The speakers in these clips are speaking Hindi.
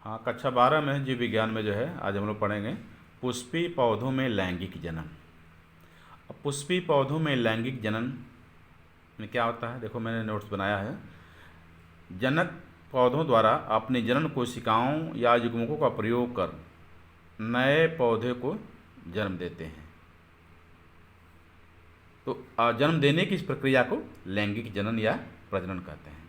हाँ, कक्षा 12 में जीव विज्ञान में जो है आज हम लोग पढ़ेंगे पुष्पी पौधों में लैंगिक जनन। अब पुष्पी पौधों में लैंगिक जनन में क्या होता है, देखो मैंने नोट्स बनाया है। जनक पौधों द्वारा अपनी जनन कोशिकाओं या युग्मकों का प्रयोग कर नए पौधे को जन्म देते हैं। तो जन्म देने की इस प्रक्रिया को लैंगिक जनन या प्रजनन कहते हैं।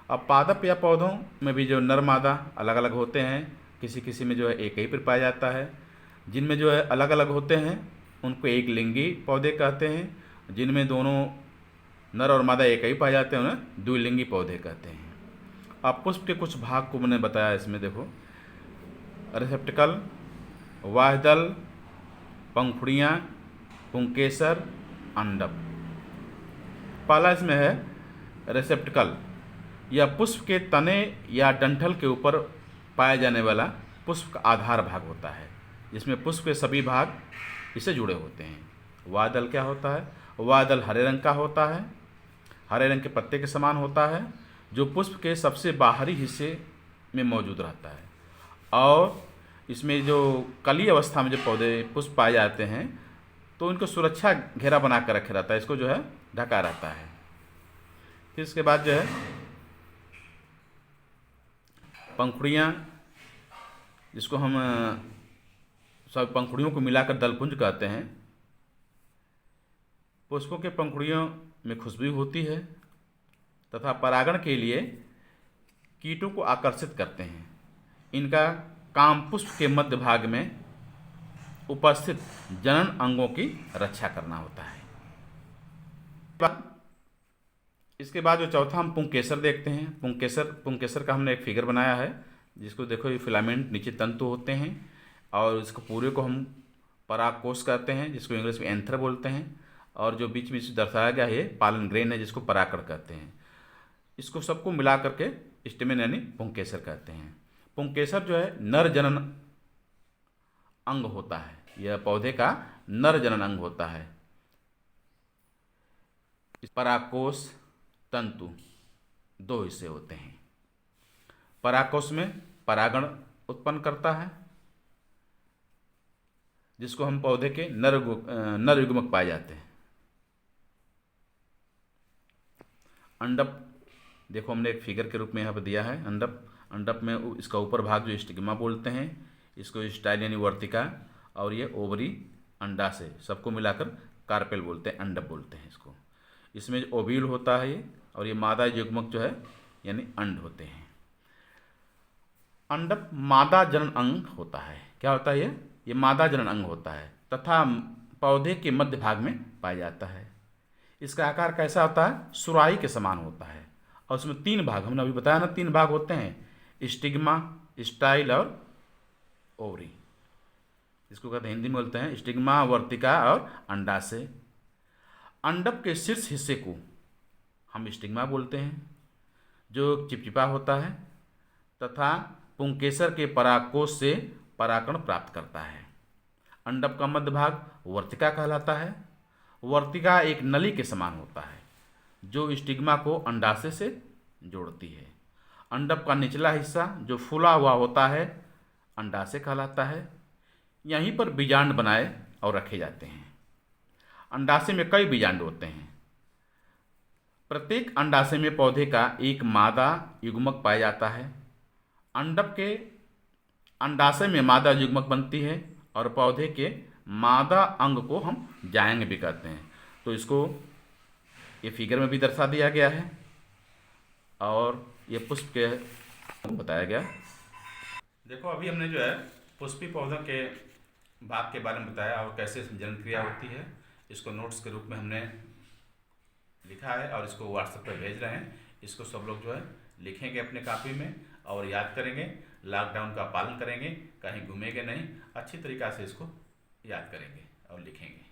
अब पादप या पौधों में भी जो नर मादा अलग अलग होते हैं, किसी किसी में जो है एक ही पर पाया जाता है। जिनमें जो है अलग अलग होते हैं उनको एक लिंगी पौधे कहते हैं। जिनमें दोनों नर और मादा एक ही पाए जाते हैं उन्हें द्विलिंगी पौधे कहते हैं। अब पुष्प के कुछ भाग को मैंने बताया इसमें, देखो रिसेप्टिकल, वाह्यदल, पंखुड़ियाँ, पुंकेसर, अंडप। पहला इसमें है रिसेप्टिकल। यह पुष्प के तने या डंठल के ऊपर पाया जाने वाला पुष्प का आधार भाग होता है, जिसमें पुष्प के सभी भाग इससे जुड़े होते हैं। वाह्यदल क्या होता है? वाह्यदल हरे रंग का होता है, हरे रंग के पत्ते के समान होता है, जो पुष्प के सबसे बाहरी हिस्से में मौजूद रहता है। और इसमें जो कली अवस्था में जो पौधे पुष्प पाए जाते हैं तो इनको सुरक्षा घेरा बना कर रखे रहता है, इसको जो है ढका रहता है। फिर इसके बाद जो है पंखुड़ियाँ, जिसको हम सब पंखुड़ियों को मिलाकर दलपुंज कहते हैं। पुष्पों के पंखुड़ियों में खुशबू होती है तथा परागण के लिए कीटों को आकर्षित करते हैं। इनका काम पुष्प के मध्य भाग में उपस्थित जनन अंगों की रक्षा करना होता है। इसके बाद जो चौथा हम पुंकेसर देखते हैं। पुंकेसर का हमने एक फिगर बनाया है, जिसको देखो ये फिलामेंट नीचे तंतु होते हैं और इसको पूरे को हम परागकोश कहते हैं, जिसको इंग्लिश में एंथर बोलते हैं। और जो बीच में दर्शाया गया है पालन ग्रेन है, जिसको परागण कहते हैं। इसको सबको मिला करके स्टेमेन यानी पुंकेसर कहते हैं। पुंकेसर जो है नर जनन अंग होता है, यह पौधे का नर जनन अंग होता है। परागकोश तंतु दो हिस्से होते हैं। परागकोश में परागण उत्पन्न करता है, जिसको हम पौधे के नर युग्मक पाए जाते हैं। अंडप देखो हमने एक फिगर के रूप में यहाँ पर दिया है। अंडप में इसका ऊपर भाग जो स्टिग्मा बोलते हैं, इसको स्टाइल यानी वर्तिका, और ये ओवरी अंडाशय, सबको मिलाकर कार्पेल बोलते हैं, अंडप बोलते हैं इसको। इसमें ओव्यूल होता है ये, और ये मादा युग्मक जो है यानी अंड होते हैं। अंडप मादा जनन अंग होता है। क्या होता है ये मादा जनन अंग होता है तथा पौधे के मध्य भाग में पाया जाता है। इसका आकार कैसा होता है? सुराही के समान होता है। और उसमें तीन भाग, हमने अभी बताया ना, तीन भाग होते हैं, स्टिग्मा, स्टाइल और ओवरी। इसको कहते हैं, हिंदी में बोलते हैं स्टिग्मा, वर्तिका और अंडाशय। अंडप के शीर्ष हिस्से को हम स्टिग्मा बोलते हैं, जो चिपचिपा होता है तथा पुंकेसर के परागकोश से परागण प्राप्त करता है। अंडप का मध्य भाग वर्तिका कहलाता है। वर्तिका एक नली के समान होता है, जो स्टिग्मा को अंडाशय से जोड़ती है। अंडप का निचला हिस्सा जो फूला हुआ होता है अंडाशय कहलाता है। यहीं पर बीजांड बनाए और रखे जाते हैं। अंडाशय में कई बीजांड होते हैं। प्रत्येक अंडाशय में पौधे का एक मादा युग्मक पाया जाता है। अंडप के अंडाशय में मादा युग्मक बनती है और पौधे के मादा अंग को हम जायंग भी कहते हैं। तो इसको ये फिगर में भी दर्शा दिया गया है और ये पुष्प के बताया गया। देखो अभी हमने जो है पुष्पी पौधों के भाग के बारे में बताया और कैसे जनन क्रिया होती है। इसको नोट्स के रूप में हमने लिखा है और इसको व्हाट्सएप पर भेज रहे हैं। इसको सब लोग जो है लिखेंगे अपने कॉपी में और याद करेंगे। लॉकडाउन का पालन करेंगे, कहीं घूमेंगे नहीं, अच्छी तरीक़ा से इसको याद करेंगे और लिखेंगे।